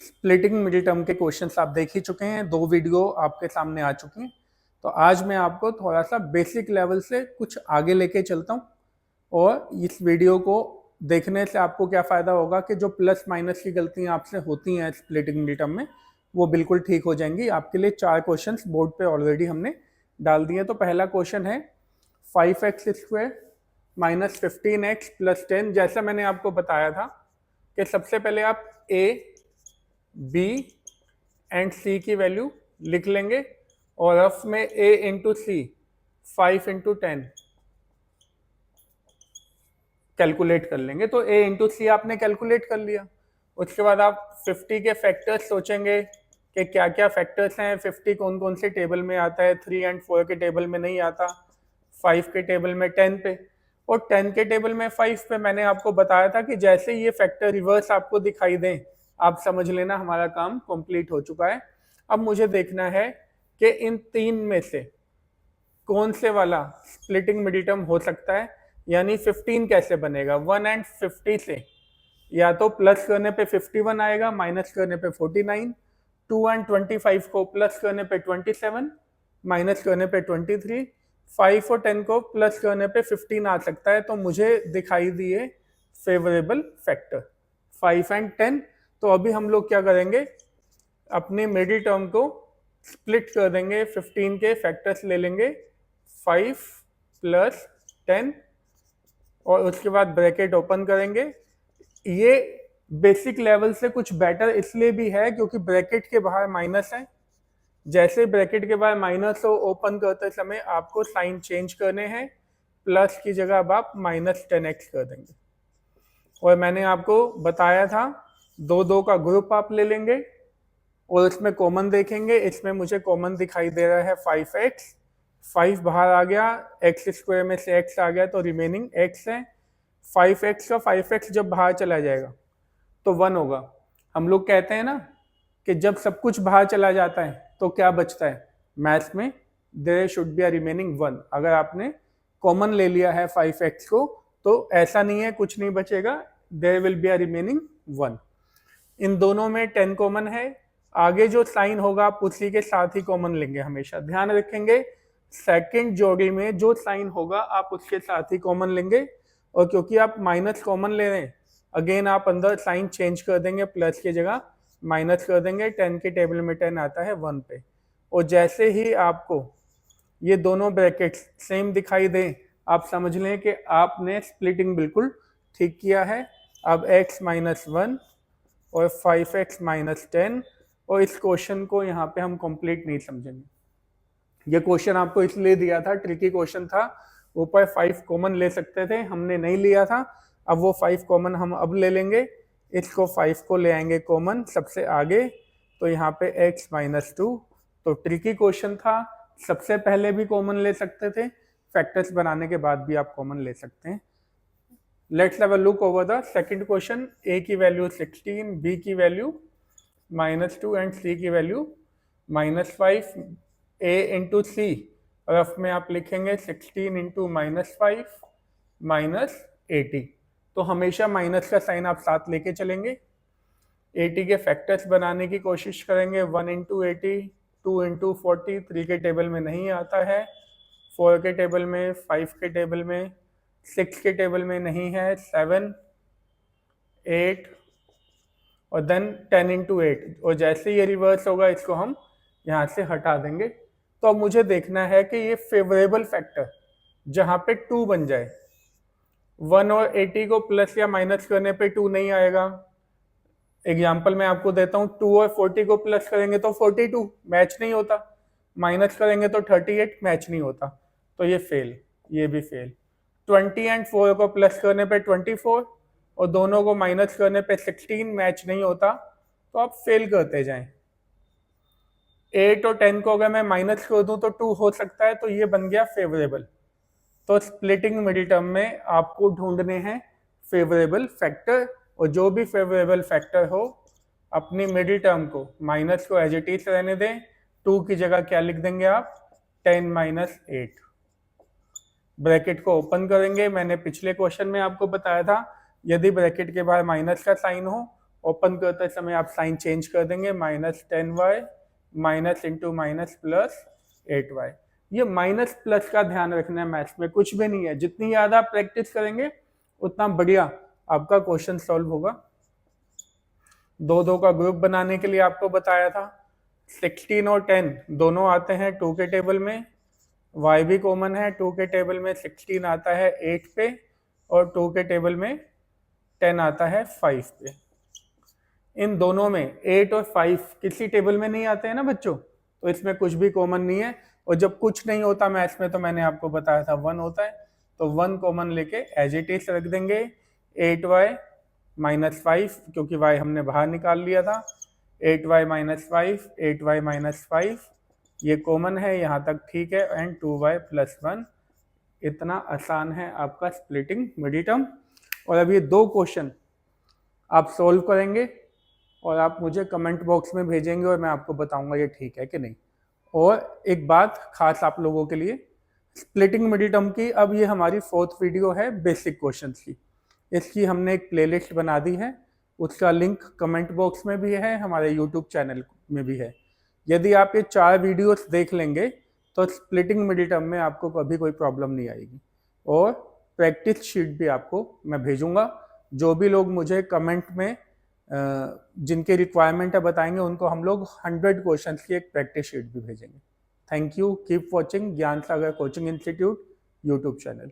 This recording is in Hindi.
स्प्लिटिंग मिडिल टर्म के क्वेश्चंस आप देख ही चुके हैं, 2 वीडियो आपके सामने आ चुकी हैं। तो आज मैं आपको थोड़ा-सा बेसिक लेवल से कुछ आगे लेके चलता हूँ और इस वीडियो को देखने से आपको क्या फ़ायदा होगा कि जो प्लस माइनस की गलतियाँ आपसे होती हैं स्प्लिटिंग मिडिल टर्म में, वो बिल्कुल ठीक हो जाएँगी। आपके लिए 4 क्वेश्चंस बोर्ड पे ऑलरेडी हमने डाल दिए हैं। तो पहला क्वेश्चन है 5x² माइनस 15x प्लस 10। जैसा मैंने आपको बताया था कि सबसे पहले आप a, b एंड c की वैल्यू लिख लेंगे और रफ में a into C 5 into 10 calculate कर लेंगे। तो a इंटू सी आपने कैलकुलेट कर लिया। उसके बाद आप 50 के फैक्टर्स सोचेंगे कि क्या क्या फैक्टर्स हैं, 50 कौन कौन से टेबल में आता है, 3 एंड 4 के टेबल में नहीं आता, 5 के टेबल में, 10 पे, और 10 के टेबल में 5 पे मैंने आपको बताया था कि जैसे ये फैक्टर रिवर्स आपको दिखाई दें आप समझ लेना हमारा काम कंप्लीट हो चुका है। अब मुझे देखना है कि इन तीन में से कौन से वाला स्प्लिटिंग मिडिल टर्म हो सकता है, यानी 15 कैसे बनेगा। 1 एंड 50 से या तो प्लस करने पे 51 आएगा, माइनस करने पे 49, 2 एंड 25 को प्लस करने पे 27, माइनस करने पे 23, 5 और 10 को प्लस करने पे 15 आ सकता है। तो मुझे दिखाई दिए फेवरेबल फैक्टर 5 एंड 10। तो अभी हम लोग क्या करेंगे, अपने मिडिल टर्म को स्प्लिट कर देंगे, 15 के फैक्टर्स ले लेंगे, 5 प्लस 10, और उसके बाद ब्रैकेट ओपन करेंगे। ये बेसिक लेवल से कुछ बेटर इसलिए भी है क्योंकि ब्रैकेट के बाहर माइनस है। जैसे ब्रैकेट के बाहर माइनस हो, ओपन करते समय आपको साइन चेंज करने हैं, प्लस की जगह अब आप माइनस 10x कर देंगे। और मैंने आपको बताया था 2 का ग्रुप आप ले लेंगे और इसमें कॉमन देखेंगे। इसमें मुझे कॉमन दिखाई दे रहा है 5x, 5 बाहर आ गया, एक्स स्क्वायर में से x आ गया तो रिमेनिंग x है। 5x का 5x जब बाहर चला जाएगा तो 1 होगा। हम लोग कहते हैं ना कि जब सब कुछ बाहर चला जाता है तो क्या बचता है, मैथ्स में there should be a remaining 1। अगर आपने कॉमन ले लिया है 5x को तो ऐसा नहीं है कुछ नहीं बचेगा, there will be a remaining 1। इन दोनों में 10 कॉमन है, आगे जो साइन होगा आप उसी के साथ ही कॉमन लेंगे। हमेशा ध्यान रखेंगे सेकंड जोड़ी में जो साइन होगा आप उसके साथ ही कॉमन लेंगे। और क्योंकि आप माइनस कॉमन ले रहे हैं, अगेन आप अंदर साइन चेंज कर देंगे, प्लस की जगह माइनस कर देंगे। 10 के टेबल में 10 आता है 1 पे। और जैसे ही आपको ये दोनों ब्रैकेट्स सेम दिखाई दें आप समझ लें कि आपने स्प्लिटिंग बिल्कुल ठीक किया है। अब x माइनस 1 और 5x माइनस 10, और इस क्वेश्चन को यहाँ पे हम कंप्लीट नहीं समझेंगे। ये क्वेश्चन आपको इसलिए दिया था, ट्रिकी क्वेश्चन था, ऊपर 5 कॉमन ले सकते थे, हमने नहीं लिया था। अब वो 5 कॉमन हम अब ले लेंगे, इसको 5 को ले आएंगे कॉमन सबसे आगे, तो यहाँ पे x माइनस 2। तो ट्रिकी क्वेश्चन था, सबसे पहले भी कॉमन ले सकते थे, फैक्टर्स बनाने के बाद भी आप कॉमन ले सकते हैं। Let's have a look over the second question. a की वैल्यू 16, b की वैल्यू माइनस 2 एंड c की value minus 5। a into C rough में आप लिखेंगे 16 इंटू माइनस 5 माइनस 80। तो हमेशा माइनस का साइन आप साथ लेके चलेंगे। 80 के फैक्टर्स बनाने की कोशिश करेंगे, 1 इंटू 80, 2 इंटू 40, 3 के टेबल में नहीं आता है, 4 के टेबल में, 5 के टेबल में, 6 के टेबल में नहीं है, 7, 8 और देन 10 इंटू 8। और जैसे ये रिवर्स होगा इसको हम यहाँ से हटा देंगे। तो अब मुझे देखना है कि ये फेवरेबल फैक्टर जहाँ पे 2 बन जाए। 1 और 80 को प्लस या माइनस करने पे 2 नहीं आएगा। एग्जाम्पल मैं आपको देता हूँ, 2 और 40 को प्लस करेंगे तो 42 मैच नहीं होता, माइनस करेंगे तो 38 मैच नहीं होता, तो ये फेल, ये भी फेल। 20 एंड 4 को प्लस करने पे 24 और दोनों को माइनस करने पे 16 मैच नहीं होता, तो आप फेल करते जाएं। 8 और 10 को अगर मैं माइनस कर दूं तो 2 हो सकता है, तो ये बन गया फेवरेबल। तो स्प्लिटिंग मिडिल टर्म में आपको ढूंढने हैं फेवरेबल फैक्टर, और जो भी फेवरेबल फैक्टर हो अपनी मिडिल टर्म को माइनस को एज इट इज रहने दें। 2 की जगह क्या लिख देंगे आप, 10 माइनस 8। ब्रैकेट को ओपन करेंगे। मैंने पिछले क्वेश्चन में आपको बताया था यदि ब्रैकेट के बाहर माइनस का साइन हो ओपन करते समय आप साइन चेंज कर देंगे, -10y minus into minus plus 8y। ये माइनस प्लस का ध्यान रखना है, मैथ्स में कुछ भी नहीं है। जितनी ज्यादा आप प्रैक्टिस करेंगे उतना बढ़िया आपका क्वेश्चन सॉल्व होगा। 2-2 का ग्रुप बनाने के लिए आपको बताया था। 16 और 10 दोनों आते हैं 2 के टेबल में, y भी कॉमन है 2 के टेबल में, 16 आता है 8 पे और 2 के टेबल में 10 आता है 5 पे। इन दोनों में 8 और 5 किसी टेबल में नहीं आते हैं ना बच्चों, तो इसमें कुछ भी कॉमन नहीं है। और जब कुछ नहीं होता मैथ्स में तो मैंने आपको बताया था 1 होता है, तो 1 कॉमन लेके एज इट इज रख देंगे। 8y माइनस 5 क्योंकि y हमने बाहर निकाल लिया था, 8y माइनस 5, 8y माइनस 5 ये कॉमन है यहाँ तक, ठीक है, एंड 2y प्लस 1। इतना आसान है आपका स्प्लिटिंग मिडिल टर्म। और अब ये 2 क्वेश्चन आप सोल्व करेंगे और आप मुझे कमेंट बॉक्स में भेजेंगे और मैं आपको बताऊंगा ये ठीक है कि नहीं। और एक बात खास आप लोगों के लिए, स्प्लिटिंग मिडिल टर्म की अब ये हमारी 4th वीडियो है बेसिक क्वेश्चंस की। इसकी हमने एक प्लेलिस्ट बना दी है, उसका लिंक कमेंट बॉक्स में भी है, हमारे यूट्यूब चैनल में भी है। यदि आप ये 4 वीडियोस देख लेंगे तो स्प्लिटिंग मिडिल टर्म में आपको कभी कोई प्रॉब्लम नहीं आएगी। और प्रैक्टिस शीट भी आपको मैं भेजूंगा। जो भी लोग मुझे कमेंट में जिनके रिक्वायरमेंट है बताएंगे, उनको हम लोग 100 क्वेश्चंस की एक प्रैक्टिस शीट भी भेजेंगे। थैंक यू, कीप वॉचिंग ज्ञान सागर कोचिंग इंस्टीट्यूट यूट्यूब चैनल।